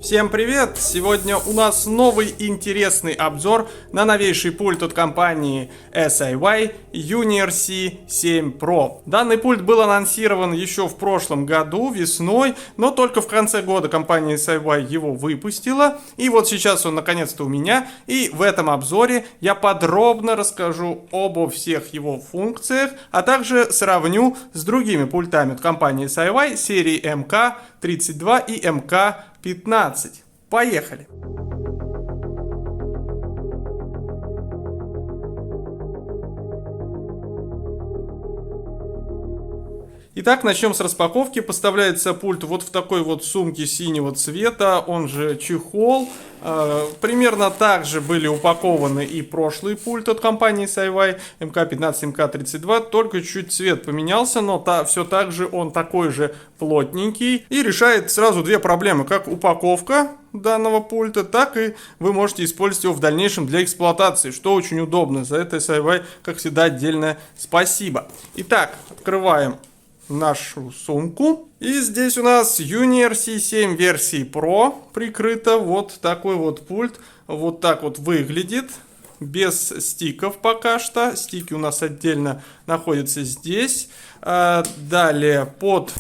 Всем привет! Сегодня у нас новый интересный обзор на новейший пульт от компании SIY UniRC 7 Pro. Данный пульт был анонсирован еще в прошлом году, весной, но только в конце года компания SIY его выпустила. И вот сейчас он наконец-то у меня. И в этом обзоре я подробно расскажу обо всех его функциях, а также сравню с другими пультами от компании SIY серии MK32 и MK15. Поехали! Итак, начнем с распаковки. Поставляется пульт вот в такой вот сумке синего цвета, он же чехол. Примерно так же были упакованы и прошлый пульт от компании SIY MK15, MK32, только чуть цвет поменялся, но все так же он такой же плотненький и решает сразу две проблемы: как упаковка данного пульта, так и вы можете использовать его в дальнейшем для эксплуатации, что очень удобно. За это SIY, как всегда, отдельное спасибо. Итак, открываем нашу сумку. И здесь у нас UniRC 7 версии Pro прикрыто. Вот такой вот пульт. Вот так вот выглядит. Без стиков пока что. Стики у нас отдельно находятся здесь. Далее под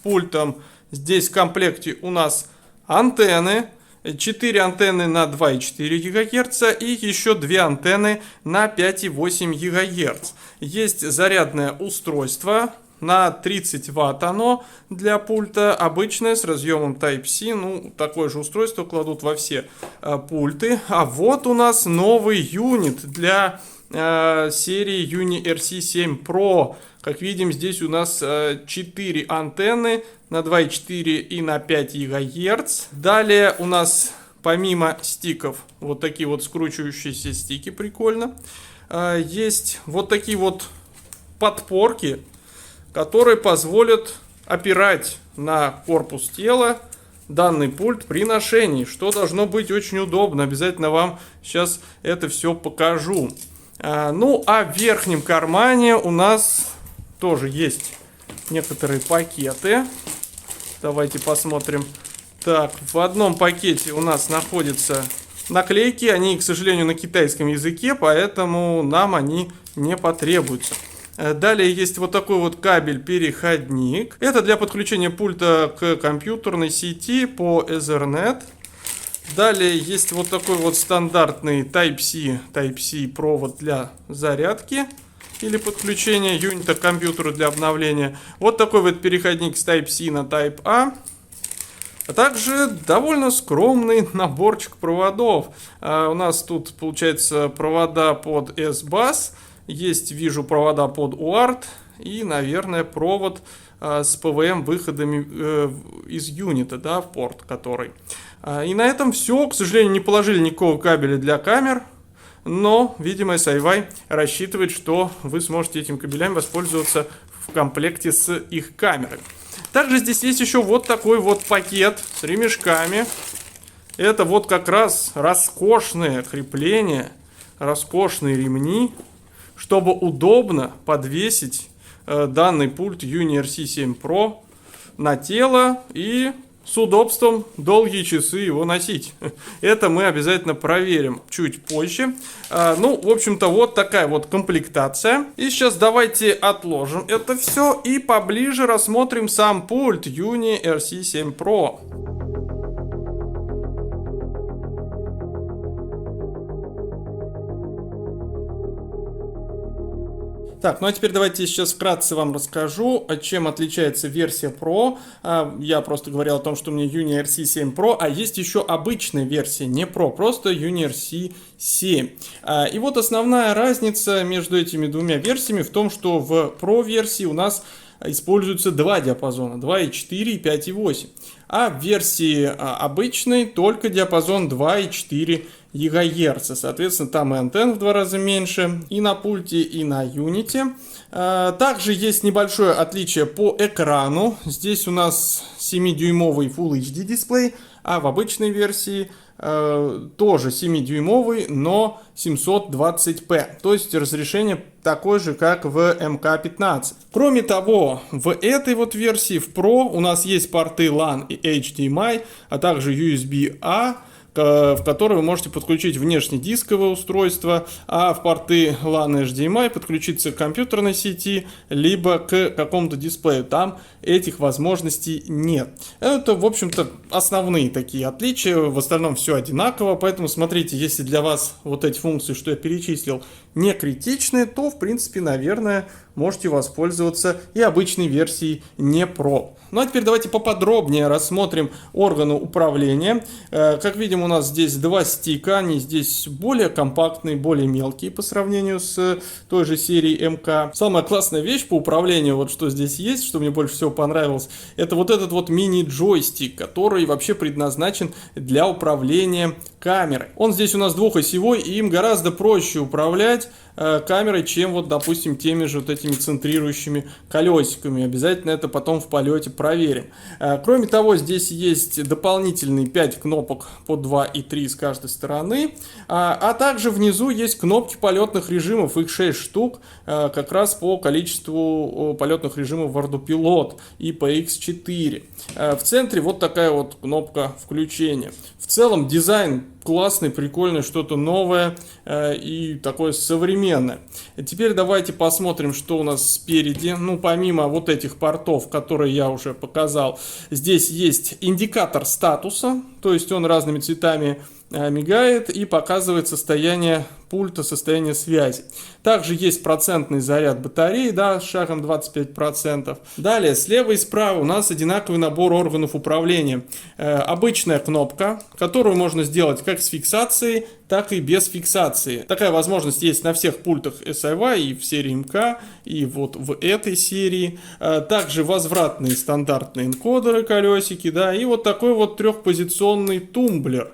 пультом здесь в комплекте у нас антенны. 4 антенны на 2,4 ГГц и еще 2 антенны на 5,8 ГГц. Есть зарядное устройство. На 30 Вт оно для пульта, обычное с разъемом Type-C. Ну, такое же устройство кладут во все пульты. А вот у нас новый юнит для серии UniRC 7 Pro. Как видим, здесь у нас 4 антенны на 2,4 и на 5 ГГц. Далее у нас помимо стиков вот такие вот скручивающиеся стики, прикольно. Есть вот такие вот подпорки, которые позволят опирать на корпус тела данный пульт при ношении, что должно быть очень удобно. Обязательно вам сейчас это все покажу. Ну, а в верхнем кармане у нас тоже есть некоторые пакеты. Давайте посмотрим. Так, в одном пакете у нас находятся наклейки. Они, к сожалению, на китайском языке, поэтому нам они не потребуются. Далее есть вот такой вот кабель-переходник. Это для подключения пульта к компьютерной сети по Ethernet. Далее есть вот такой вот стандартный Type-C провод для зарядки или подключения юнита к компьютеру для обновления. Вот такой вот переходник с Type-C на Type-A. А также довольно скромный наборчик проводов. У нас тут получается провода под S-Bus. Есть, вижу, провода под UART и, наверное, провод с PWM выходами из юнита, да, в порт который. И на этом все. К сожалению, не положили никакого кабеля для камер, но, видимо, SIY рассчитывает, что вы сможете этим кабелями воспользоваться в комплекте с их камерой. Также здесь есть еще вот такой вот пакет с ремешками. Это вот как раз роскошные крепления, роскошные ремни, чтобы удобно подвесить данный пульт UniRC 7 Pro на тело и с удобством долгие часы его носить. Это мы обязательно проверим чуть позже. Ну, в общем-то, вот такая вот комплектация. И сейчас давайте отложим это все и поближе рассмотрим сам пульт UniRC 7 Pro. Так, ну а теперь давайте сейчас вкратце вам расскажу, чем отличается версия Pro. Я просто говорил о том, что у меня UniRC 7 Pro, а есть еще обычная версия, не Pro, просто UniRC 7. И вот основная разница между этими двумя версиями в том, что в Pro версии у нас используются два диапазона, 2,4 и 5,8. А в версии обычной только диапазон 2,4 ГГц. Соответственно, там и антенн в 2 раза меньше и на пульте, и на юните. Также есть небольшое отличие по экрану. Здесь у нас 7-дюймовый Full HD дисплей, а в обычной версии тоже 7-дюймовый, но 720p, то есть разрешение такое же, как в МК-15. Кроме того, в этой вот версии, в Pro, у нас есть порты LAN и HDMI, а также USB-A, в который вы можете подключить внешнедисковое устройство, а в порты LAN и HDMI подключиться к компьютерной сети, либо к какому-то дисплею. Там этих возможностей нет. Это, в общем-то, основные такие отличия. В остальном все одинаково, поэтому смотрите, если для вас вот эти функции, что я перечислил, не критичны, то, в принципе, наверное, можете воспользоваться и обычной версией не Pro. Ну а теперь давайте поподробнее рассмотрим органы управления. Как видим, у нас здесь два стика, они здесь более компактные, более мелкие по сравнению с той же серией МК. Самая классная вещь по управлению, вот что здесь есть, что мне больше всего понравилось, это вот этот вот мини-джойстик, который вообще предназначен для управления камерой. Он здесь у нас двухосевой, и им гораздо проще управлять камерой, чем вот, допустим, теми же вот этими центрирующими колесиками. Обязательно это потом в полете проверим. Кроме того, здесь есть дополнительные 5 кнопок по 2 и 3 с каждой стороны, а также внизу есть кнопки полетных режимов, их 6 штук, как раз по количеству полетных режимов в Ардупилот и PX4. В центре вот такая вот кнопка включения. В целом дизайн классный, прикольный, что-то новое и такое современное. Теперь давайте посмотрим, что у нас спереди. Ну, помимо вот этих портов, которые я уже показал, здесь есть индикатор статуса, то есть он разными цветами мигает и показывает состояние пульта, состояние связи. Также есть процентный заряд батареи, да, с шагом 25%. Далее, слева и справа у нас одинаковый набор органов управления. Обычная кнопка, которую можно сделать как с фиксацией, так и без фиксации. Такая возможность есть на всех пультах SIY и в серии МК, и вот в этой серии. Также возвратные стандартные энкодеры, колесики, да, и вот такой вот трехпозиционный тумблер.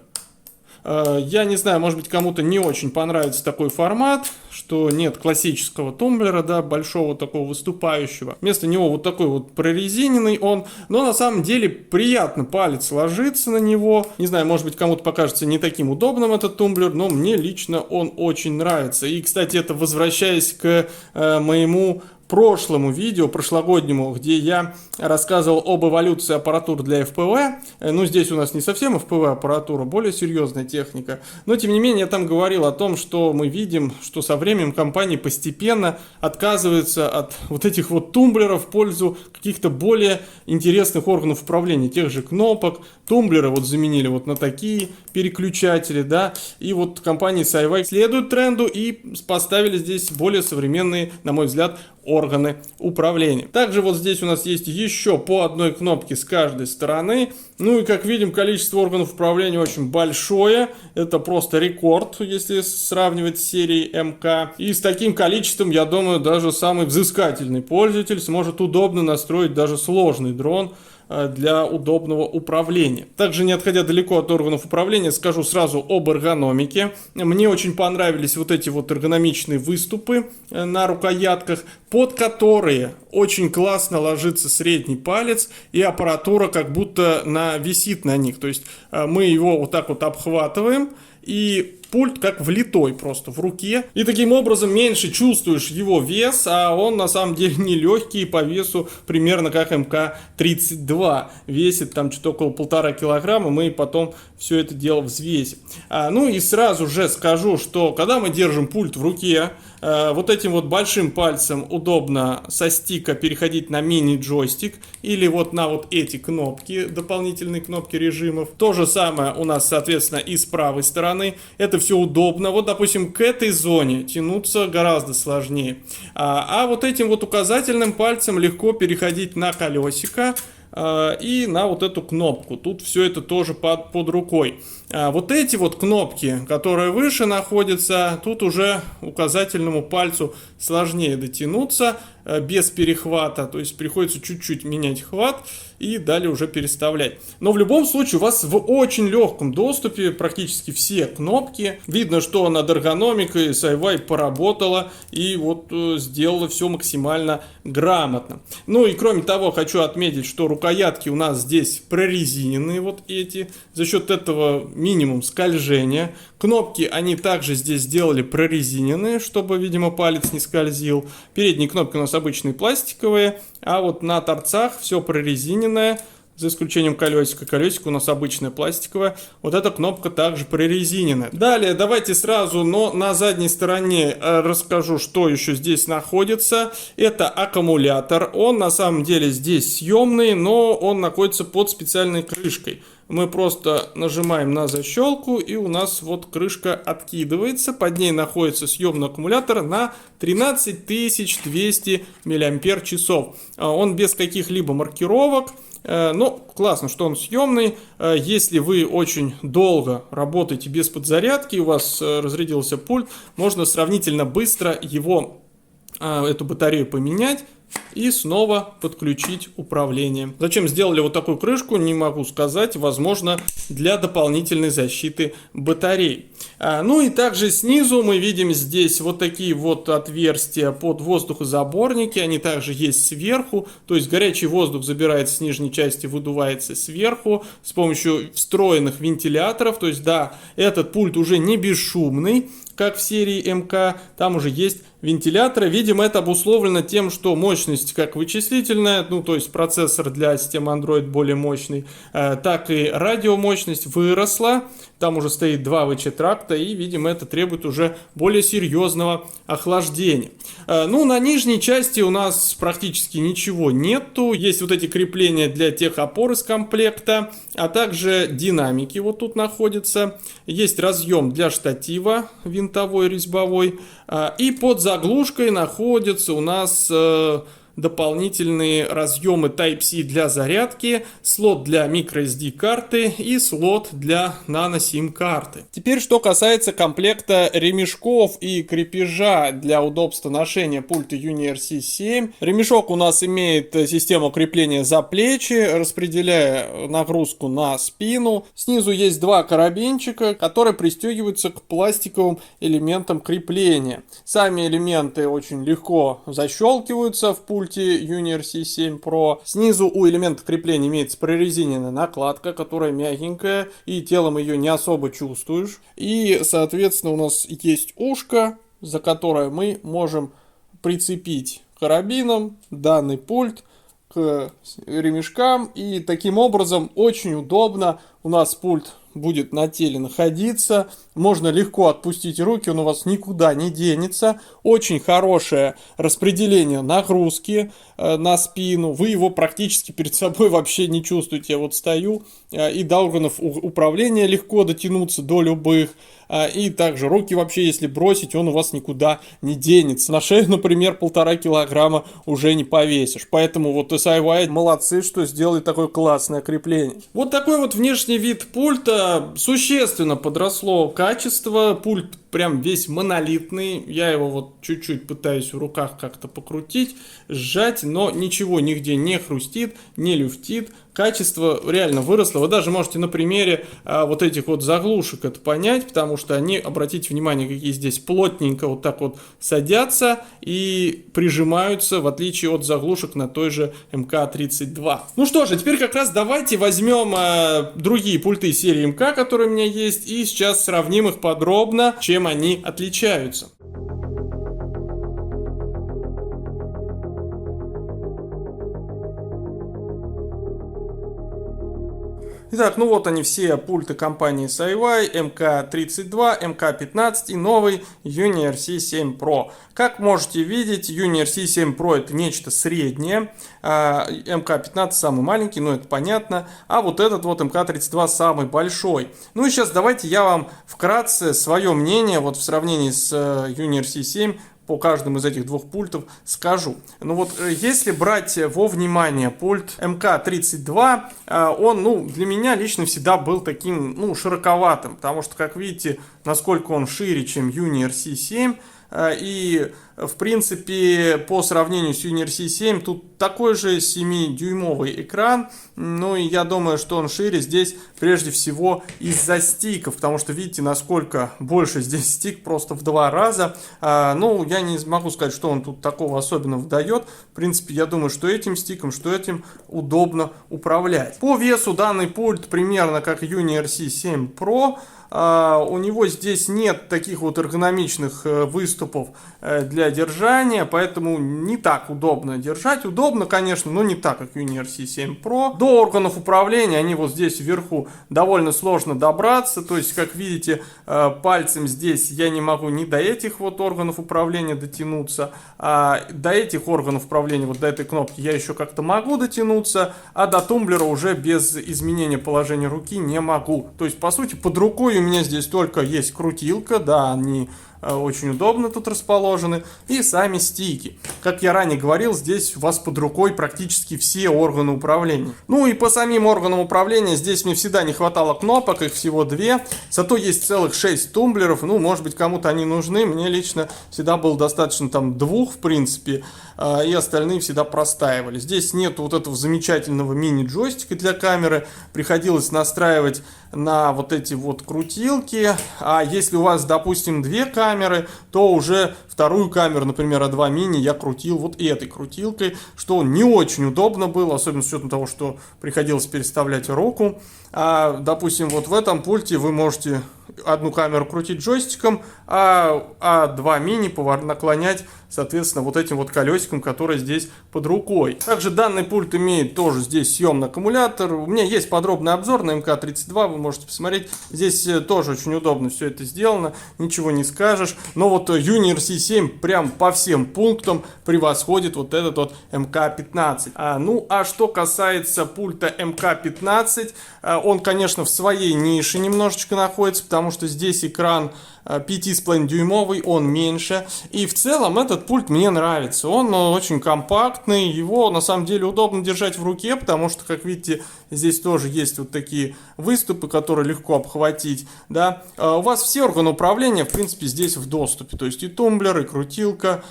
Я не знаю, может быть, кому-то не очень понравится такой формат, что нет классического тумблера, да, большого такого выступающего. Вместо него вот такой вот прорезиненный он, но на самом деле приятно палец ложится на него. Не знаю, может быть, кому-то покажется не таким удобным этот тумблер, но мне лично он очень нравится. И, кстати, это возвращаясь к моему прошлому видео, прошлогоднему, где я рассказывал об эволюции аппаратур для FPV. Ну, здесь у нас не совсем FPV аппаратура, более серьезная техника. Но, тем не менее, я там говорил о том, что мы видим, что со временем компании постепенно отказываются от вот этих вот тумблеров в пользу каких-то более интересных органов управления, тех же кнопок. Тумблеры вот заменили вот на такие переключатели, да. И вот компании SIY следуют тренду и поставили здесь более современные, на мой взгляд, органы управления. Также вот здесь у нас есть еще по одной кнопке с каждой стороны. Ну и как видим, количество органов управления очень большое. Это просто рекорд, если сравнивать с серией МК. И с таким количеством, я думаю, даже самый взыскательный пользователь сможет удобно настроить даже сложный дрон для удобного управления. Также, не отходя далеко от органов управления, скажу сразу об эргономике. Мне очень понравились вот эти вот эргономичные выступы на рукоятках, под которые очень классно ложится средний палец, и аппаратура как будто висит на них. То есть мы его вот так вот обхватываем, и пульт как влитой просто в руке. И таким образом меньше чувствуешь его вес, а он на самом деле не легкий, по весу примерно как МК-32. Весит там что-то около 1,5 килограмма, мы потом все это дело взвесим. Ну и сразу же скажу, что когда мы держим пульт в руке, вот этим вот большим пальцем удобно со стика переходить на мини-джойстик или вот на вот эти кнопки, дополнительные кнопки режимов. То же самое у нас, соответственно, и с правой стороны. Это все удобно. Вот, допустим, к этой зоне тянуться гораздо сложнее. А вот этим вот указательным пальцем легко переходить на колесико и на вот эту кнопку. Тут все это тоже под рукой. Вот эти вот кнопки, которые выше находятся, тут уже указательному пальцу сложнее дотянуться без перехвата. То есть приходится чуть-чуть менять хват и далее уже переставлять. Но в любом случае у вас в очень легком доступе практически все кнопки. Видно, что над эргономикой SIY поработала и вот сделала все максимально грамотно. Ну и кроме того, хочу отметить, что рукоятки у нас здесь прорезиненные вот эти. За счет этого минимум скольжения. Кнопки они также здесь сделали прорезиненные, чтобы, видимо, палец не скользил. Передние кнопки у нас обычные пластиковые, а вот на торцах все прорезиненное. За исключением колесика. Колесико у нас обычное пластиковое. Вот эта кнопка также прорезиненная. Далее давайте сразу, но на задней стороне расскажу, что еще здесь находится. Это аккумулятор. Он на самом деле здесь съемный, но он находится под специальной крышкой. Мы просто нажимаем на защелку, и у нас вот крышка откидывается. Под ней находится съемный аккумулятор на 13200 мАч. Он без каких-либо маркировок. Ну, классно, что он съемный. Если вы очень долго работаете без подзарядки, у вас разрядился пульт, можно сравнительно быстро эту батарею поменять и снова подключить управление. Зачем сделали вот такую крышку, не могу сказать. Возможно, для дополнительной защиты батарей. Ну и также снизу мы видим здесь вот такие вот отверстия под воздухозаборники. Они также есть сверху. То есть горячий воздух забирается с нижней части, выдувается сверху с помощью встроенных вентиляторов. То есть да, этот пульт уже не бесшумный, как в серии МК. Там уже есть вентиляторы. Видимо, это обусловлено тем, что мощность как вычислительная, ну то есть процессор для системы Android более мощный, так и радиомощность выросла. Там уже стоит 2 ВЧ-тракта, и, видимо, это требует уже более серьезного охлаждения. Ну, на нижней части у нас практически ничего нету. Есть вот эти крепления для тех опор из комплекта, а также динамики вот тут находятся. Есть разъем для штатива винтовой, резьбовой. И под заглушкой находятся у нас дополнительные разъемы Type-C для зарядки, слот для microSD карты и слот для nano-SIM карты. Теперь, что касается комплекта ремешков и крепежа для удобства ношения пульта UniRC 7. Ремешок у нас имеет систему крепления за плечи, распределяя нагрузку на спину. Снизу есть 2 карабинчика, которые пристегиваются к пластиковым элементам крепления. Сами элементы очень легко защелкиваются в пульте UniRC 7 Pro. Снизу у элемента крепления имеется прорезиненная накладка, которая мягенькая, и телом ее не особо чувствуешь. И, соответственно, у нас есть ушко, за которое мы можем прицепить карабином данный пульт к ремешкам. И таким образом очень удобно у нас пульт будет на теле находиться, можно легко отпустить руки, он у вас никуда не денется. Очень хорошее распределение нагрузки на спину, вы его практически перед собой вообще не чувствуете. Я вот стою, и до органов управления легко дотянуться до любых, и также руки вообще, если бросить, он у вас никуда не денется. На шею, например, 1,5 килограмма уже не повесишь. Поэтому вот SIY молодцы, что сделали такое классное крепление. Вот такой вот внешний вид пульта. Существенно подросло качество. Пульт прям весь монолитный. Я его вот чуть-чуть пытаюсь в руках как-то покрутить, сжать, но ничего нигде не хрустит, не люфтит. Качество реально выросло. Вы даже можете на примере вот этих вот заглушек это понять, потому что они, обратите внимание, какие здесь плотненько вот так вот садятся и прижимаются, в отличие от заглушек на той же МК-32. Ну что же, теперь как раз давайте возьмем другие пульты серии МК, которые у меня есть, и сейчас сравним их подробно, чем они отличаются. Итак, ну вот они все пульты компании SIY, МК-32, МК-15 и новый UniRC 7 Pro. Как можете видеть, UniRC 7 Pro это нечто среднее, МК-15 самый маленький, ну это понятно, а вот этот вот МК-32 самый большой. Ну и сейчас давайте я вам вкратце свое мнение вот в сравнении с UniRC 7 по каждому из этих двух пультов скажу. Ну вот, если брать во внимание пульт МК-32, он, ну, для меня лично всегда был таким, ну, широковатым, потому что, как видите, насколько он шире, чем UniRC 7, И в принципе, по сравнению с UniRC 7, тут такой же 7-дюймовый экран. Ну и я думаю, что он шире здесь прежде всего из-за стиков, потому что видите, насколько больше здесь стик, просто в 2 раза. Ну, я не могу сказать, что он тут такого особенного дает. В принципе, я думаю, что этим стиком, что этим удобно управлять. По весу данный пульт примерно как UniRC 7 Pro. У него здесь нет таких вот эргономичных выступов для держания, поэтому не так удобно держать. Удобно, конечно, но не так, как UniRC 7 Pro. До органов управления они вот здесь вверху довольно сложно добраться. То есть, как видите, пальцем здесь я не могу ни до этих вот органов управления дотянуться, а до этих органов управления, вот до этой кнопки я еще как-то могу дотянуться, а до тумблера уже без изменения положения руки не могу. То есть, по сути, под рукой у меня здесь только есть крутилка, да, они очень удобно тут расположены, и сами стики. Как я ранее говорил, здесь у вас под рукой практически все органы управления. Ну и по самим органам управления здесь мне всегда не хватало кнопок, их всего 2, зато есть целых 6 тумблеров. Ну, может быть, кому-то они нужны, мне лично всегда было достаточно там 2, в принципе, и остальные всегда простаивали. Здесь нет вот этого замечательного мини-джойстика для камеры, приходилось настраивать на вот эти вот крутилки. А если у вас, допустим, 2 камеры, то уже вторую камеру, например, A2 mini я крутил вот этой крутилкой, что не очень удобно было, особенно с учетом того, что приходилось переставлять руку. А, допустим, вот в этом пульте вы можете одну камеру крутить джойстиком, а A2 mini наклонять, соответственно, вот этим вот колесиком, которое здесь под рукой. Также данный пульт имеет тоже здесь съемный аккумулятор. У меня есть подробный обзор на МК-32, вы можете посмотреть. Здесь тоже очень удобно все это сделано, ничего не скажешь. Но вот UniRC 7 прям по всем пунктам превосходит вот этот вот МК-15. Ну, а что касается пульта МК-15, он, конечно, в своей нише немножечко находится, потому что здесь экран 5,5-дюймовый, он меньше. И в целом этот пульт мне нравится. Он очень компактный, его на самом деле удобно держать в руке, потому что, как видите, здесь тоже есть вот такие выступы, которые легко обхватить. Да? У вас все органы управления, в принципе, здесь в доступе. То есть и тумблер, и крутилка.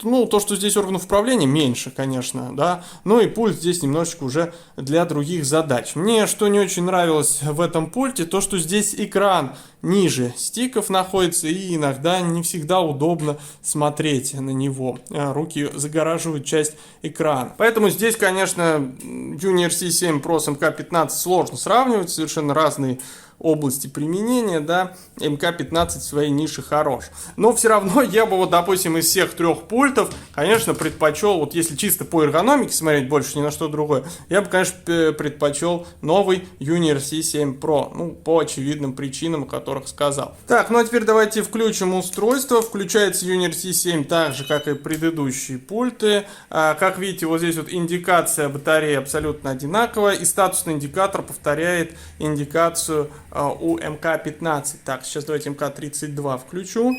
Ну, то, что здесь органов управления, меньше, конечно, да. Но и пульт здесь немножечко уже для других задач. Мне что не очень нравилось в этом пульте, то, что здесь экран ниже стиков находится, и иногда не всегда удобно смотреть на него. Руки загораживают часть экрана. Поэтому здесь, конечно, UniRC 7 Pro с МК-15 сложно сравнивать, совершенно разные области применения, да, МК-15 в своей нише хорош. Но все равно я бы, вот, допустим, из всех 3 пультов, конечно, предпочел, вот если чисто по эргономике смотреть, больше ни на что другое, я бы, конечно, предпочел новый UniRC 7 Pro, ну, по очевидным причинам, о которых сказал. Так, ну а теперь давайте включим устройство. Включается UniRC 7 так же, как и предыдущие пульты. Как видите, вот здесь вот индикация батареи абсолютно одинаковая, и статусный индикатор повторяет индикацию у МК-15. Так, сейчас давайте МК-32 включу.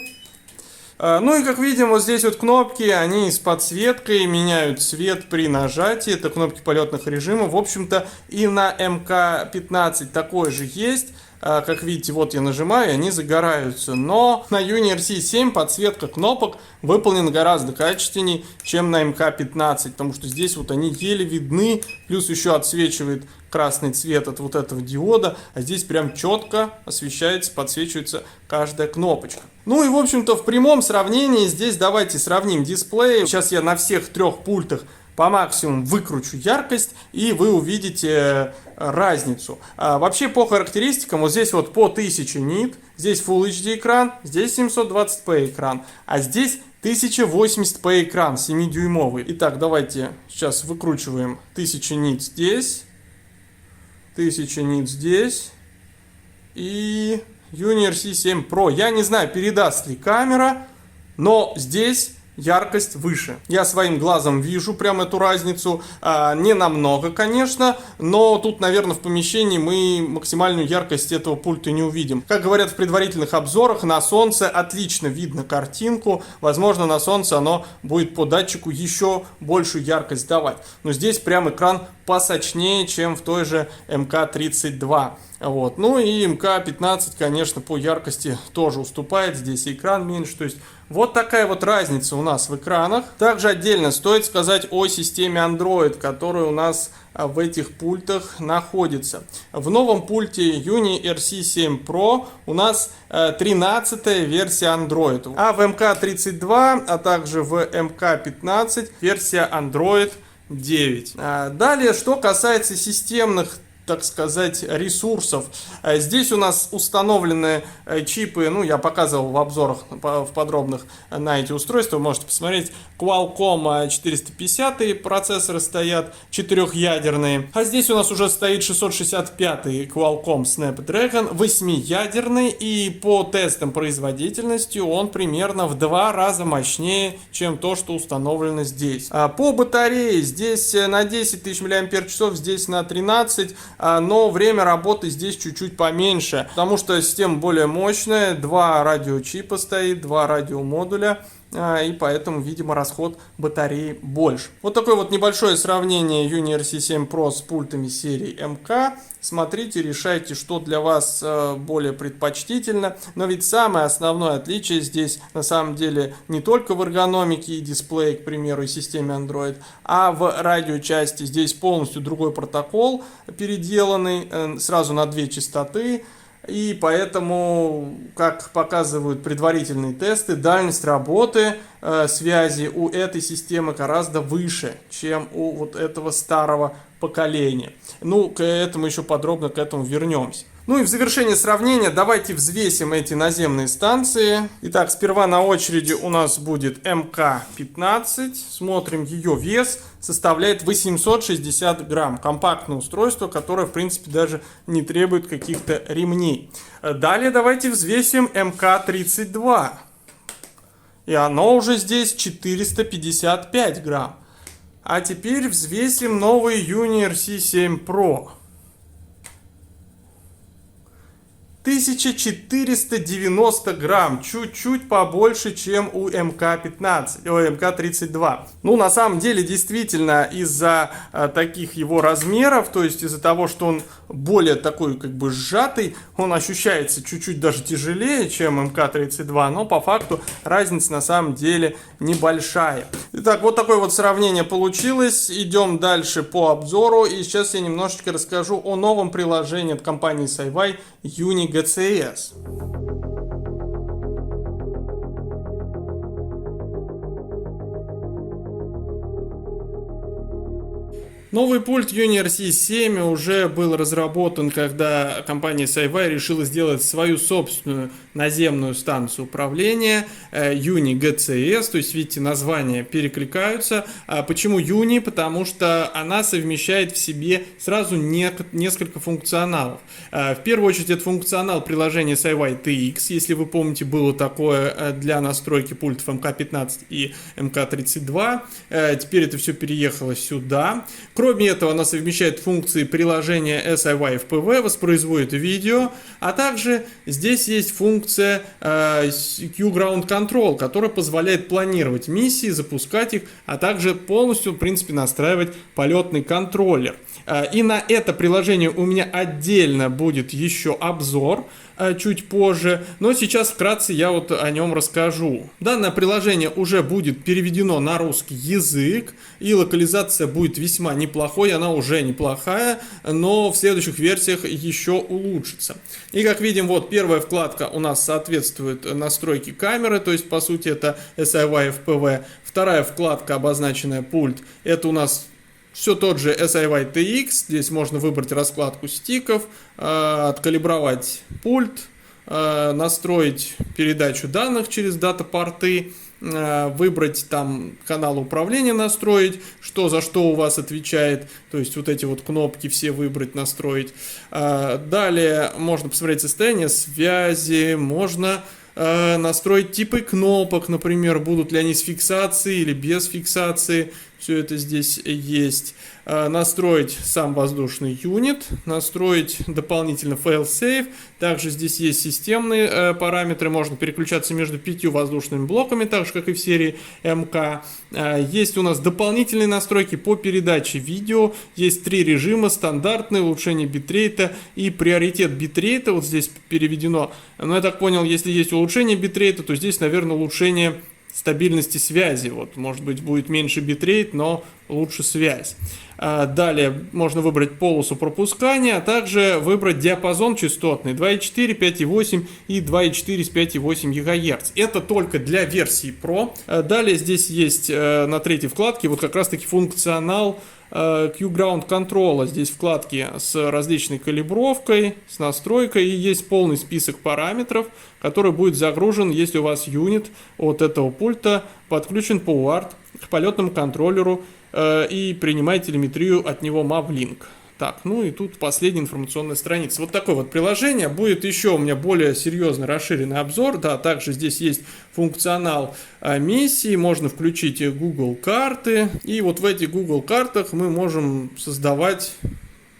Ну и как видим, вот здесь вот кнопки, они с подсветкой, меняют цвет при нажатии. Это кнопки полетных режимов. В общем-то, и на МК-15 такое же есть. Как видите, вот я нажимаю, и они загораются. Но на UniRC 7 подсветка кнопок выполнена гораздо качественнее, чем на МК-15, потому что здесь вот они еле видны, плюс еще отсвечивает красный цвет от вот этого диода, а здесь прям четко освещается, подсвечивается каждая кнопочка. Ну и в общем-то в прямом сравнении здесь давайте сравним дисплей. Сейчас я на всех 3 пультах по максимуму выкручу яркость, и вы увидите разницу. Вообще по характеристикам, вот здесь вот по 1000 нит, здесь Full HD экран, здесь 720p экран, а здесь 1080p экран 7-дюймовый. Итак, давайте сейчас выкручиваем 1000 нит здесь, 1000 нит здесь и UniRC 7 Pro. Я не знаю, передаст ли камера, но здесь яркость выше. Я своим глазом вижу прям эту разницу. Не намного, конечно, но тут, наверное, в помещении мы максимальную яркость этого пульта не увидим. Как говорят в предварительных обзорах, на солнце отлично видно картинку. Возможно, на солнце оно будет по датчику еще большую яркость давать. Но здесь прям экран посочнее, чем в той же МК-32. Вот. Ну и МК-15, конечно, по яркости тоже уступает. Здесь экран меньше, то есть Вот такая вот разница у нас в экранах. Также отдельно стоит сказать о системе Android, которая у нас в этих пультах находится. В новом пульте Uni RC7 Pro у нас 13-я версия Android, а в MK32, а также в MK15 версия Android 9. Далее, что касается системных, так сказать, ресурсов. Здесь у нас установлены чипы, ну, я показывал в обзорах в подробных на эти устройства, вы можете посмотреть. Qualcomm 450 процессоры стоят, 4-ядерные. А здесь у нас уже стоит 665-й Qualcomm Snapdragon, 8-ядерный, и по тестам производительности он примерно в 2 раза мощнее, чем то, что установлено здесь. По батарее здесь на 10 тысяч мАч, здесь на 13, но время работы здесь чуть-чуть поменьше, потому что система более мощная, 2 радиочипа стоит, 2 радиомодуля, и поэтому, видимо, расход батареи больше. Вот такое вот небольшое сравнение Uni RC7 Pro с пультами серии МК. Смотрите, решайте, что для вас более предпочтительно. Но ведь самое основное отличие здесь на самом деле не только в эргономике и дисплее, к примеру, и системе Android, а в радиочасти. Здесь полностью другой протокол, переделанный сразу на 2 частоты. И поэтому, как показывают предварительные тесты, дальность работы связи у этой системы гораздо выше, чем у вот этого старого поколения. Ну, к этому еще подробно к этому вернемся. Ну и в завершение сравнения давайте взвесим эти наземные станции. Итак, сперва на очереди у нас будет МК-15. Смотрим, ее вес составляет 860 грамм. Компактное устройство, которое, в принципе, даже не требует каких-то ремней. Далее давайте взвесим МК-32. И оно уже здесь 455 грамм. А теперь взвесим новый Uni RC7 Pro. 1490 грамм, чуть-чуть побольше, чем у МК-32. Ну, на самом деле, действительно, из-за таких его размеров, то есть из-за того, что он более такой, как бы, сжатый, он ощущается чуть-чуть даже тяжелее, чем МК-32, но по факту разница на самом деле небольшая. Итак, вот такое вот сравнение получилось. Идем дальше по обзору, и сейчас я немножечко расскажу о новом приложении от компании SiWi Uni GCS. Новый пульт Uni RC7 уже был разработан, когда компания SiWi решила сделать свою собственную наземную станцию управления Uni GCS, то есть, видите, названия перекликаются. Почему Uni? Потому что она совмещает в себе сразу несколько функционалов. В первую очередь, это функционал приложения SiWi TX, если вы помните, было такое для настройки пультов МК-15 и МК-32. Теперь это все переехало сюда. Кроме этого, она совмещает функции приложения SiWi FPV, воспроизводит видео, а также здесь есть функция Q-Ground Control, которая позволяет планировать миссии, запускать их, а также полностью, в принципе, настраивать полетный контроллер. И на это приложение у меня отдельно будет еще обзор чуть позже, но сейчас вкратце я вот о нем расскажу. Данное приложение уже будет переведено на русский язык, и локализация будет весьма неплохой, она уже неплохая, но в следующих версиях еще улучшится. И как видим, вот первая вкладка у нас соответствует настройке камеры, то есть по сути это SiWi FPV. Вторая вкладка, обозначенная пульт, это у нас все тот же SiWi TX, здесь можно выбрать раскладку стиков, откалибровать пульт, настроить передачу данных через дата-порты, выбрать там канал управления, настроить, что за что у вас отвечает, то есть вот эти вот кнопки все выбрать, настроить. Далее можно посмотреть состояние связи, можно настроить типы кнопок, например, будут ли они с фиксацией или без фиксации. Все это здесь есть. Настроить сам воздушный юнит, настроить дополнительно fail-safe. Также здесь есть системные параметры, можно переключаться между 5 воздушными блоками, так же как и в серии МК. Есть у нас дополнительные настройки по передаче видео. Есть 3 режима: стандартный, улучшение битрейта и приоритет битрейта. Вот здесь переведено. Но я так понял, если есть улучшение битрейта, то здесь, наверное, улучшение стабильности связи. Вот, может быть, будет меньше битрейт, но лучше связь. Далее можно выбрать полосу пропускания, а также выбрать диапазон частотный 2,4, 5,8 и 2,4 с 5,8 ГГц. Это только для версии Pro. Далее здесь есть на третьей вкладке вот как раз таки функционал Q-Ground контрола. Здесь вкладки с различной калибровкой, с настройкой, и есть полный список параметров, который будет загружен, если у вас юнит от этого пульта подключен по UART к полетному контроллеру и принимает телеметрию от него Mavlink. Так, ну и тут последняя информационная страница. Вот такое вот приложение. Будет еще у меня более серьезно расширенный обзор. Да, также здесь есть функционал миссии. Можно включить Google карты. И вот в этих Google картах мы можем создавать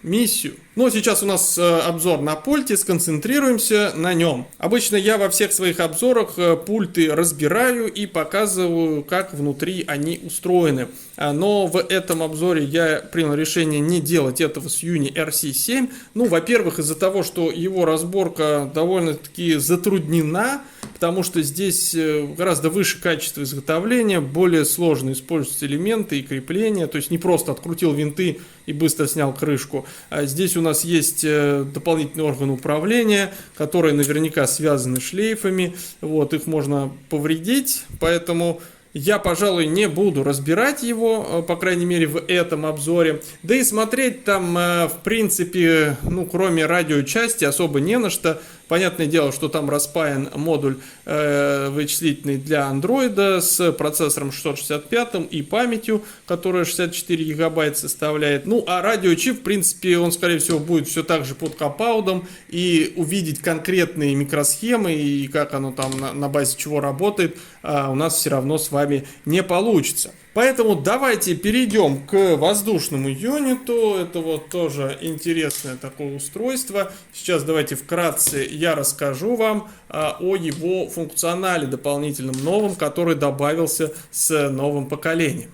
миссию. Но сейчас у нас обзор на пульте, сконцентрируемся на нем. Обычно я во всех своих обзорах пульты разбираю и показываю, как внутри они устроены. Но в этом обзоре я принял решение не делать этого с Uni RC7. Ну, во-первых, из-за того, что его разборка довольно-таки затруднена, потому что здесь гораздо выше качество изготовления, более сложно использовать элементы и крепления. То есть не просто открутил винты и быстро снял крышку. Здесь у нас есть дополнительный орган управления, которые наверняка связаны шлейфами. Вот, их можно повредить, поэтому я, пожалуй, не буду разбирать его, по крайней мере, в этом обзоре. Да и смотреть там, в принципе, ну, кроме радиочасти, особо не на что. Понятное дело, что там распаян модуль вычислительный для Android с процессором 665 и памятью, которая 64 гигабайт составляет. Ну, а радиочип, в принципе, он, скорее всего, будет все так же под капаудом, и увидеть конкретные микросхемы и как оно там на базе чего работает, у нас все равно с вами не получится. Поэтому давайте перейдем к воздушному юниту. Это вот тоже интересное такое устройство. Сейчас давайте вкратце я расскажу вам о его функционале дополнительном новом, который добавился с новым поколением.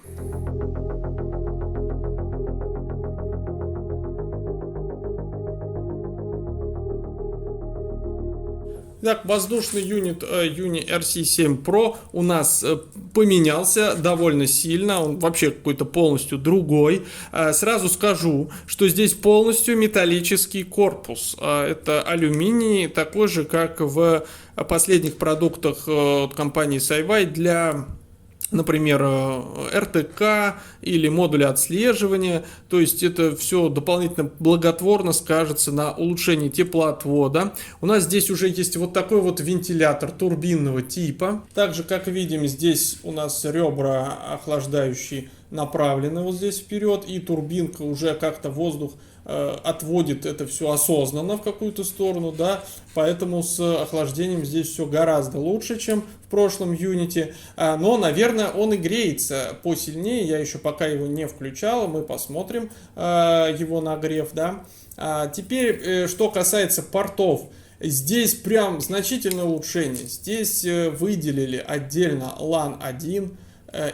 Так, воздушный юнит Uni RC7 Pro у нас поменялся довольно сильно, он вообще какой-то полностью другой. Сразу скажу, что здесь полностью металлический корпус. Это алюминий, такой же, как в последних продуктах от компании SiWi для, например, РТК или модуля отслеживания. То есть это все дополнительно благотворно скажется на улучшении теплоотвода. У нас здесь уже есть вот такой вот вентилятор турбинного типа. Также, как видим, здесь у нас ребра охлаждающие направлены вот здесь вперед, и турбинка уже как-то воздух отводит это все осознанно в какую-то сторону, да, поэтому с охлаждением здесь все гораздо лучше, чем в прошлом юните, но, наверное, он и греется посильнее, я еще пока его не включал, мы посмотрим его нагрев, да. Теперь, что касается портов, здесь прям значительное улучшение, здесь выделили отдельно LAN 1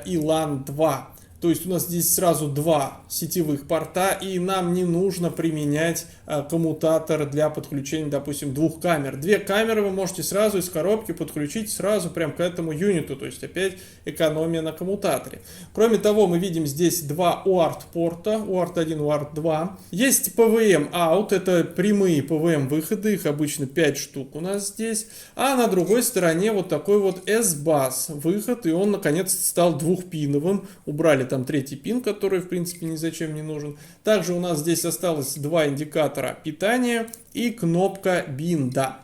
и LAN 2. То есть у нас здесь сразу два сетевых порта, и нам не нужно применять коммутатор для подключения, допустим, двух камер. Две камеры вы можете сразу из коробки подключить сразу прям к этому юниту, то есть опять экономия на коммутаторе. Кроме того, мы видим здесь два UART порта, UART 1, UART 2. Есть PWM out, это прямые PWM выходы, их обычно 5 штук у нас здесь. А на другой стороне вот такой вот S-Bus выход, и он наконец стал двухпиновым. Убрали там третий пин, который в принципе ни зачем не нужен. Также у нас здесь осталось два индикатора питания и кнопка бинда.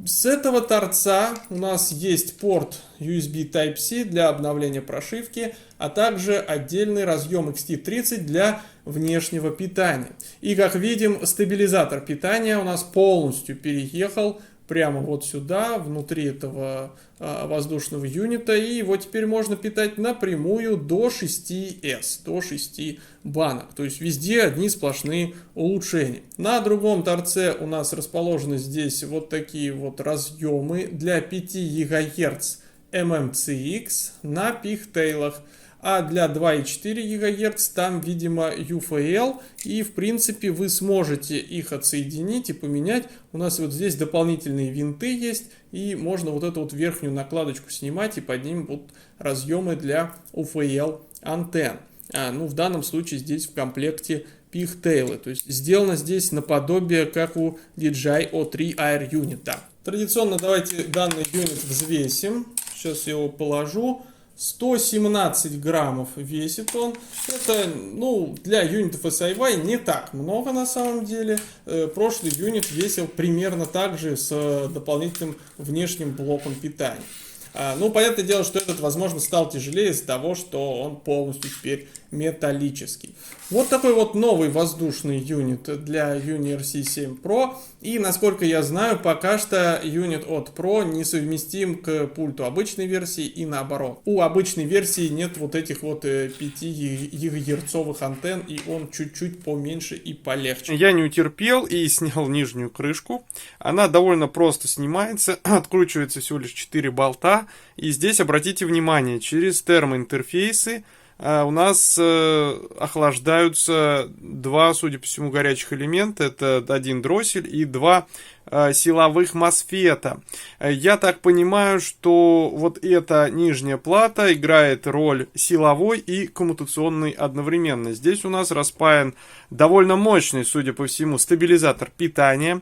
С этого торца у нас есть порт USB Type-C для обновления прошивки, а также отдельный разъем XT30 для внешнего питания. И как видим, стабилизатор питания у нас полностью переехал прямо вот сюда, внутри этого воздушного юнита, и его теперь можно питать напрямую до 6S, до 6 банок. То есть везде одни сплошные улучшения. На другом торце у нас расположены здесь вот такие вот разъемы для 5 ГГц MMCX на пигтейлах. А для 2,4 ГГц там, видимо, UFL, и в принципе вы сможете их отсоединить и поменять. У нас вот здесь дополнительные винты есть, и можно вот эту вот верхнюю накладочку снимать, и под ним будут разъемы для UFL антенн. Ну, в данном случае здесь в комплекте пигтейлы, то есть сделано здесь наподобие, как у DJI O3 Air Unit. Да. Традиционно давайте данный юнит взвесим. Сейчас я его положу. 117 граммов весит он. Это, ну, для юнитов SIY не так много на самом деле. Прошлый юнит весил примерно так же с дополнительным внешним блоком питания. Ну, понятное дело, что этот, возможно, стал тяжелее из-за того, что он полностью теперь металлический. Вот такой вот новый воздушный юнит для Uni RC7 Pro. И, насколько я знаю, пока что юнит от Pro несовместим к пульту обычной версии и наоборот. У обычной версии нет вот этих вот 5 гигагерцовых антенн, и он чуть-чуть поменьше и полегче. Я не утерпел и снял нижнюю крышку. Она довольно просто снимается, откручивается всего лишь 4 болта. И здесь, обратите внимание, через термоинтерфейсы у нас охлаждаются два, судя по всему, горячих элемента. Это один дроссель и два силовых мосфета. Я так понимаю, что вот эта нижняя плата играет роль силовой и коммутационной одновременно. Здесь у нас распаян довольно мощный, судя по всему, стабилизатор питания.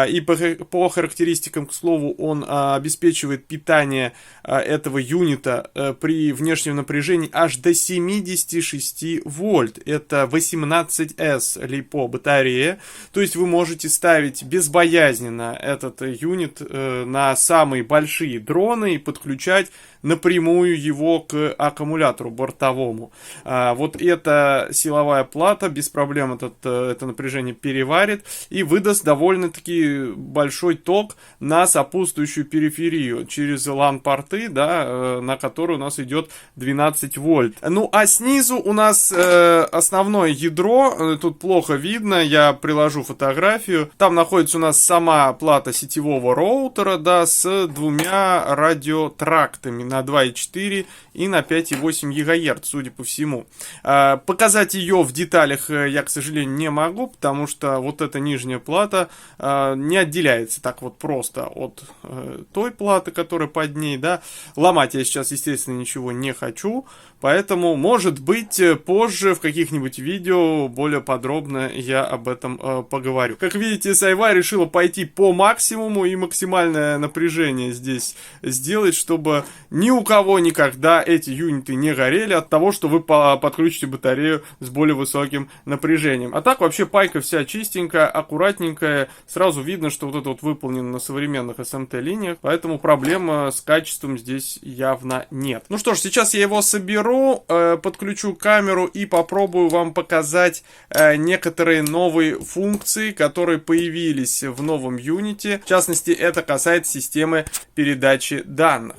И по характеристикам, к слову, он обеспечивает питание этого юнита при внешнем напряжении аж до 76 вольт. Это 18S LiPo батарея. То есть вы можете ставить безбоязненно этот юнит на самые большие дроны и подключать напрямую его к аккумулятору бортовому. Вот эта силовая плата без проблем это напряжение переварит и выдаст довольно-таки большой ток на сопутствующую периферию через LAN-порты, да, на которые у нас идет 12 вольт. Ну а снизу у нас основное ядро, тут плохо видно, я приложу фотографию. Там находится у нас сама плата сетевого роутера, да, с двумя радиотрактами на 2,4 и на 5,8 ГГц, судя по всему. Показать ее в деталях я, к сожалению, не могу, потому что вот эта нижняя плата не отделяется так вот просто от той платы, которая под ней, да. Ломать я сейчас, естественно, ничего не хочу, поэтому, может быть, позже в каких-нибудь видео более подробно я об этом поговорю. Как видите, SIY решила пойти по максимуму и максимальное напряжение здесь сделать, чтобы ни у кого никогда эти юниты не горели от того, что вы подключите батарею с более высоким напряжением. А так вообще пайка вся чистенькая, аккуратненькая. Сразу видно, что вот это вот выполнено на современных SMT линиях, поэтому проблем с качеством здесь явно нет. Ну что ж, сейчас я его соберу, подключу камеру и попробую вам показать некоторые новые функции, которые появились в новом юните. В частности, это касается системы передачи данных.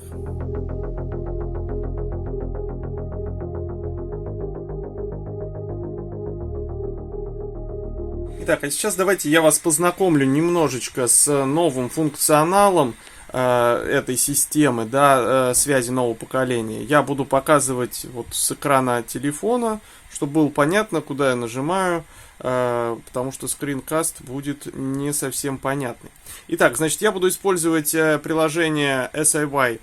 Так, а сейчас давайте я вас познакомлю немножечко с новым функционалом этой системы, да, связи нового поколения. Я буду показывать вот с экрана телефона, чтобы было понятно, куда я нажимаю, потому что скринкаст будет не совсем понятный. Итак, значит, я буду использовать приложение SIY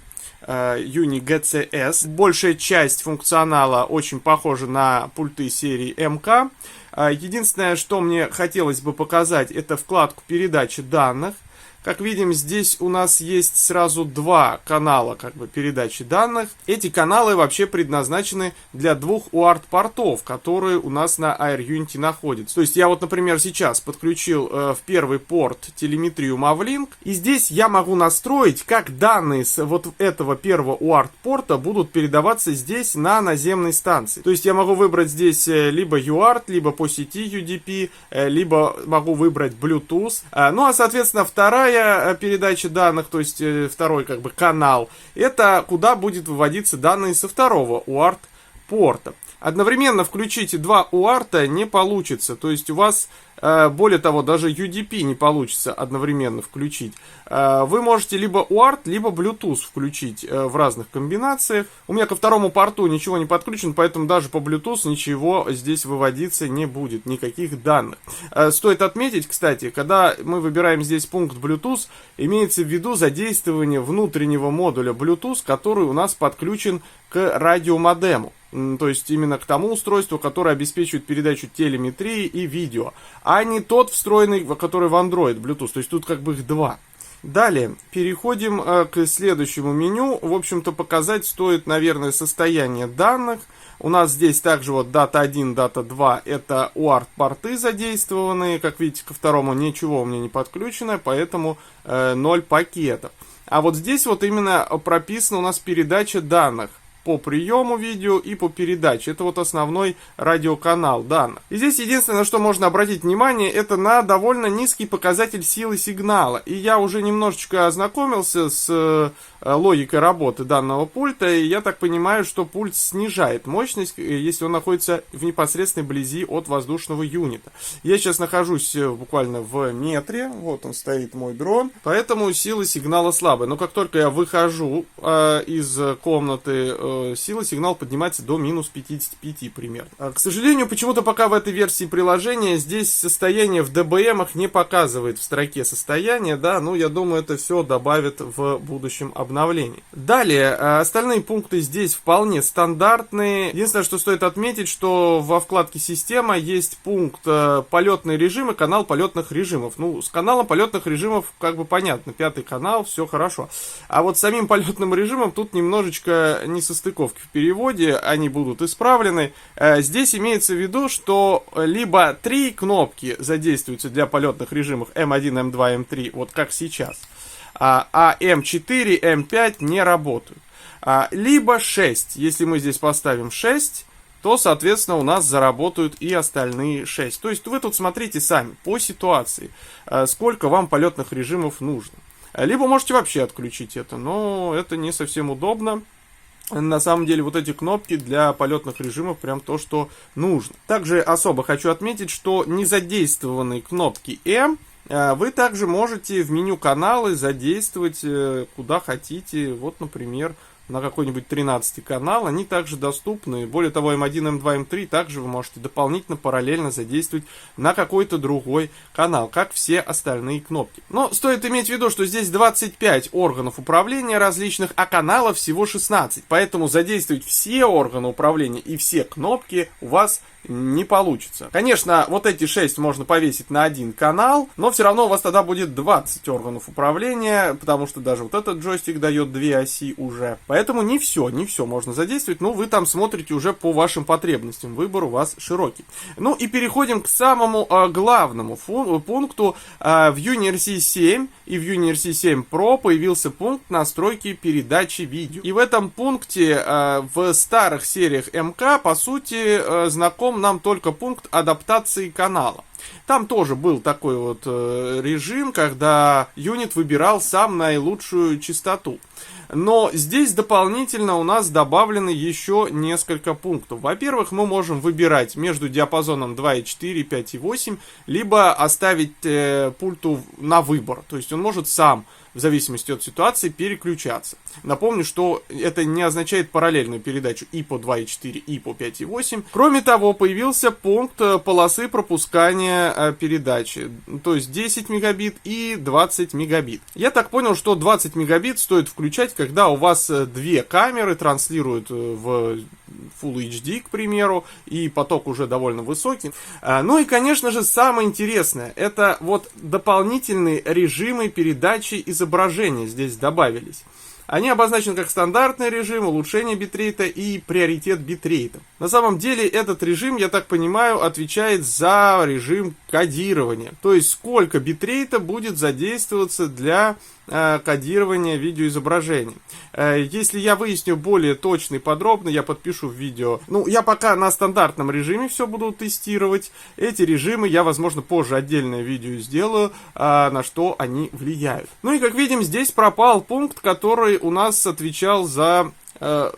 Uni GCS. Большая часть функционала очень похожа на пульты серии МК. Единственное, что мне хотелось бы показать, это вкладку передачи данных. Как видим, здесь у нас есть сразу два канала передачи данных. Эти каналы вообще предназначены для двух UART-портов, которые у нас на Air Unity находятся. То есть я вот, например, сейчас подключил в первый порт телеметрию Mavlink. И здесь я могу настроить, как данные с вот этого первого UART-порта будут передаваться здесь на наземной станции. То есть я могу выбрать здесь либо UART, либо по сети UDP, либо могу выбрать Bluetooth. Ну а, соответственно, вторая вторая передача данных, то есть второй как бы канал, это куда будет выводиться данные со второго UART-порта. Одновременно включить два UART не получится, то есть у вас, более того, даже UDP не получится одновременно включить. Вы можете либо UART, либо Bluetooth включить в разных комбинациях. У меня ко второму порту ничего не подключено, поэтому даже по Bluetooth ничего здесь выводиться не будет, никаких данных. Стоит отметить, кстати, когда мы выбираем здесь пункт Bluetooth, имеется в виду задействование внутреннего модуля Bluetooth, который у нас подключен к радиомодему. То есть именно к тому устройству, которое обеспечивает передачу телеметрии и видео, а не тот встроенный, который в Android Bluetooth. То есть тут как бы их два. Далее переходим к следующему меню. В общем-то, показать стоит, наверное, состояние данных. У нас здесь также вот дата 1, дата 2, это UART-порты задействованные. Как видите, ко второму ничего у меня не подключено, поэтому 0 пакетов. А вот здесь вот именно прописана у нас передача данных по приему видео и по передаче. Это вот основной радиоканал данных. И здесь единственное, на что можно обратить внимание, это на довольно низкий показатель силы сигнала. И я уже немножечко ознакомился с логикой работы данного пульта, и я так понимаю, что пульт снижает мощность, если он находится в непосредственной близи от воздушного юнита. Я сейчас нахожусь буквально в метре, вот он стоит, мой дрон, поэтому сила сигнала слабая. Но как только я выхожу из комнаты, сила сигнала поднимается до минус 55 примерно. К сожалению, почему-то пока в этой версии приложения здесь состояние в DBM-ах не показывает в строке состояния, да, ну я думаю, это все добавят в будущем обновлении. Далее, остальные пункты здесь вполне стандартные. Единственное, что стоит отметить, что во вкладке «Система» есть пункт «Полетные режимы», канал полетных режимов. Ну, с каналом полетных режимов как бы понятно, 5-й канал, все хорошо. А вот с самим полетным режимом тут немножечко несостыковки в переводе, они будут исправлены. Здесь имеется в виду, что либо 3 кнопки задействуются для полетных режимов M1, M2, M3, вот как сейчас, а M4, M5 не работают. Либо 6. Если мы здесь поставим 6, то, соответственно, у нас заработают и остальные 6. То есть вы тут смотрите сами, по ситуации, сколько вам полетных режимов нужно. Либо можете вообще отключить это, но это не совсем удобно. На самом деле вот эти кнопки для полетных режимов прям то, что нужно. Также особо хочу отметить, что незадействованные кнопки M вы также можете в меню каналы задействовать куда хотите. Вот, например, на какой-нибудь 13 канал. Они также доступны. Более того, M1, M2, M3 также вы можете дополнительно параллельно задействовать на какой-то другой канал, как все остальные кнопки. Но стоит иметь в виду, что здесь 25 органов управления различных, а каналов всего 16. Поэтому задействовать все органы управления и все кнопки у вас не получится. Конечно, вот эти 6 можно повесить на один канал, но все равно у вас тогда будет 20 органов управления, потому что даже вот этот джойстик дает 2 оси уже. Поэтому не все можно задействовать, но вы там смотрите уже по вашим потребностям, выбор у вас широкий. Ну и переходим к самому главному пункту. В UniRC 7 и в UniRC 7 Pro появился пункт настройки передачи видео. И в этом пункте в старых сериях МК, по сути, знаком нам только пункт адаптации канала. Там тоже был такой вот режим, когда юнит выбирал сам наилучшую частоту. Но здесь дополнительно у нас добавлены еще несколько пунктов. Во-первых, мы можем выбирать между диапазоном 2,4, 5,8, либо оставить пульту на выбор. То есть он может сам, в зависимости от ситуации, переключаться. Напомню, что это не означает параллельную передачу и по 2,4, и по 5,8. Кроме того, появился пункт полосы пропускания передачи. То есть 10 мегабит и 20 мегабит. Я так понял, что 20 мегабит стоит включать, когда у вас две камеры транслируют в Full HD, к примеру, и поток уже довольно высокий. Ну и, конечно же, самое интересное, это вот дополнительные режимы передачи изображения здесь добавились. Они обозначены как стандартный режим, улучшение битрейта и приоритет битрейта. На самом деле этот режим, я так понимаю, отвечает за режим кодирования. То есть сколько битрейта будет задействоваться для кодирования видеоизображений. Если я выясню более точно и подробно, я подпишу в видео. Ну, я пока на стандартном режиме все буду тестировать. Эти режимы я, возможно, позже отдельное видео сделаю, на что они влияют. Ну и как видим, здесь пропал пункт, который у нас отвечал за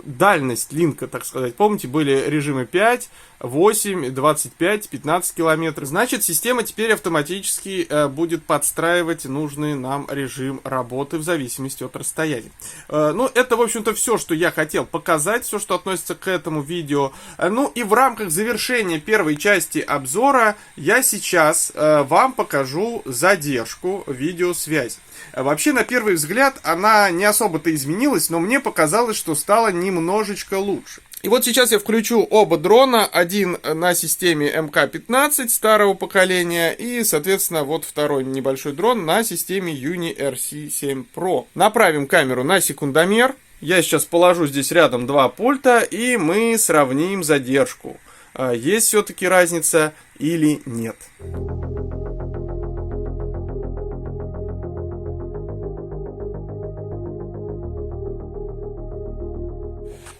дальность линка, так сказать. Помните, были режимы 5, 8, 25, 15 километров. Значит, система теперь автоматически будет подстраивать нужный нам режим работы в зависимости от расстояния. Ну, это, в общем-то, все, что я хотел показать, все, что относится к этому видео. Ну, и в рамках завершения первой части обзора я сейчас вам покажу задержку видеосвязи. Вообще, на первый взгляд, она не особо-то изменилась, но мне показалось, что стало немножечко лучше. И вот сейчас я включу оба дрона, один на системе МК-15 старого поколения и, соответственно, вот второй небольшой дрон на системе Uni RC7 Pro. Направим камеру на секундомер. Я сейчас положу здесь рядом два пульта, и мы сравним задержку. Есть все-таки разница или нет.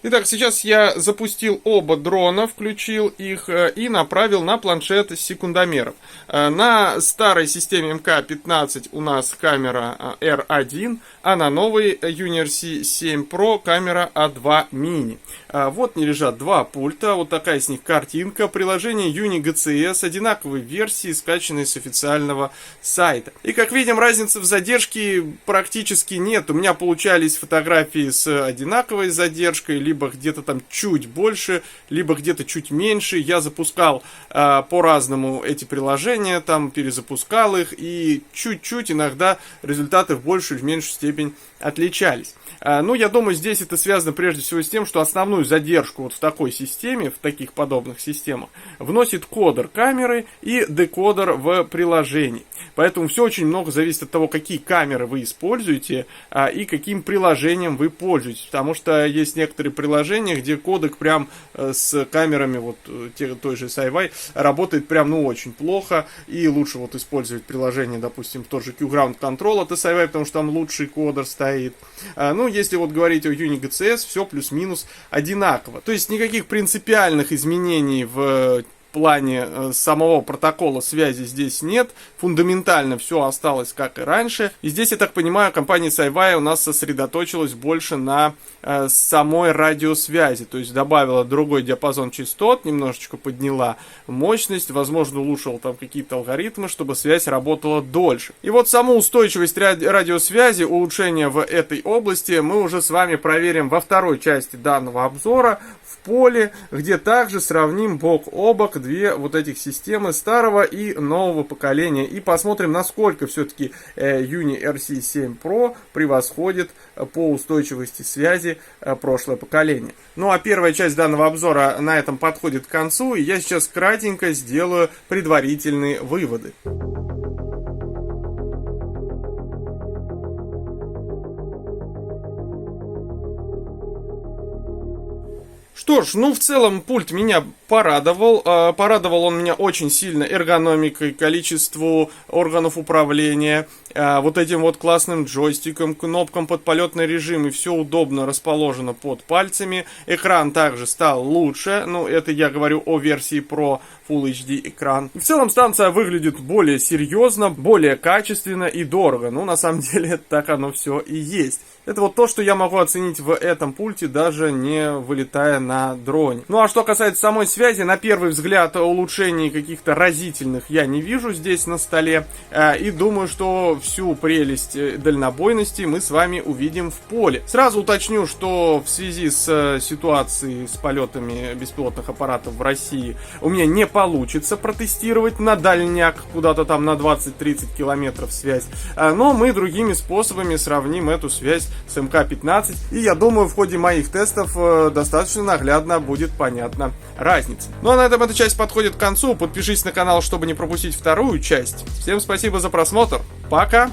Итак, сейчас я запустил оба дрона, включил их и направил на планшет с секундомером. На старой системе МК-15 у нас камера R1, а на новой Uni RC7 Pro камера A2 Mini. Вот не лежат два пульта, вот такая с них картинка. Приложение Uni GCS, одинаковые версии, скачанные с официального сайта. И как видим, разницы в задержке практически нет. У меня получались фотографии с одинаковой задержкой, либо где-то там чуть больше, либо где-то чуть меньше. Я запускал по-разному эти приложения, там перезапускал их, и чуть-чуть иногда результаты в большую или в меньшую степень отличались. Ну, я думаю, здесь это связано прежде всего с тем, что основную задержку вот в такой системе, в таких подобных системах, вносит кодер камеры и декодер в приложении. Поэтому все очень много зависит от того, какие камеры вы используете и каким приложением вы пользуетесь. Потому что есть некоторые приложения, где кодек прям с камерами вот той же SiWi работает прям ну очень плохо. И лучше вот использовать приложение, допустим, тот же Q-Ground Control от SiWi, потому что там лучший кодер стоит. Ну, если вот говорить о Uni GCS, все плюс-минус одинаково. То есть никаких принципиальных изменений в плане самого протокола связи здесь нет. Фундаментально все осталось как и раньше. И здесь, я так понимаю, компания SiWi у нас сосредоточилась больше на самой радиосвязи. То есть добавила другой диапазон частот, немножечко подняла мощность, возможно, улучшила там какие-то алгоритмы, чтобы связь работала дольше. И вот саму устойчивость радиосвязи, улучшение в этой области мы уже с вами проверим во второй части данного обзора в поле, где также сравним бок о бок две вот этих системы старого и нового поколения и посмотрим, насколько все-таки Uni RC7 Pro превосходит по устойчивости связи прошлое поколение. Ну а первая часть данного обзора на этом подходит к концу, и я сейчас кратенько сделаю предварительные выводы. Что ж, ну в целом пульт меня порадовал. Порадовал он меня очень сильно эргономикой, количеству органов управления, вот этим вот классным джойстиком, кнопкам под полетный режим, и все удобно расположено под пальцами. Экран также стал лучше, ну это я говорю о версии Pro Full HD экран. В целом станция выглядит более серьезно, более качественно и дорого. Ну на самом деле так оно все и есть. Это вот то, что я могу оценить в этом пульте, даже не вылетая на дроне. Ну а что касается самой связи, на первый взгляд улучшений каких-то разительных я не вижу здесь на столе. И думаю, что всю прелесть дальнобойности мы с вами увидим в поле. Сразу уточню, что в связи с ситуацией с полетами беспилотных аппаратов в России у меня не получится протестировать на дальняк, куда-то там на 20-30 километров связь. Но мы другими способами сравним эту связь с МК-15, и я думаю, в ходе моих тестов достаточно наглядно будет понятна разница. Ну а на этом эта часть подходит к концу. Подпишись на канал, чтобы не пропустить вторую часть. Всем спасибо за просмотр. Пока!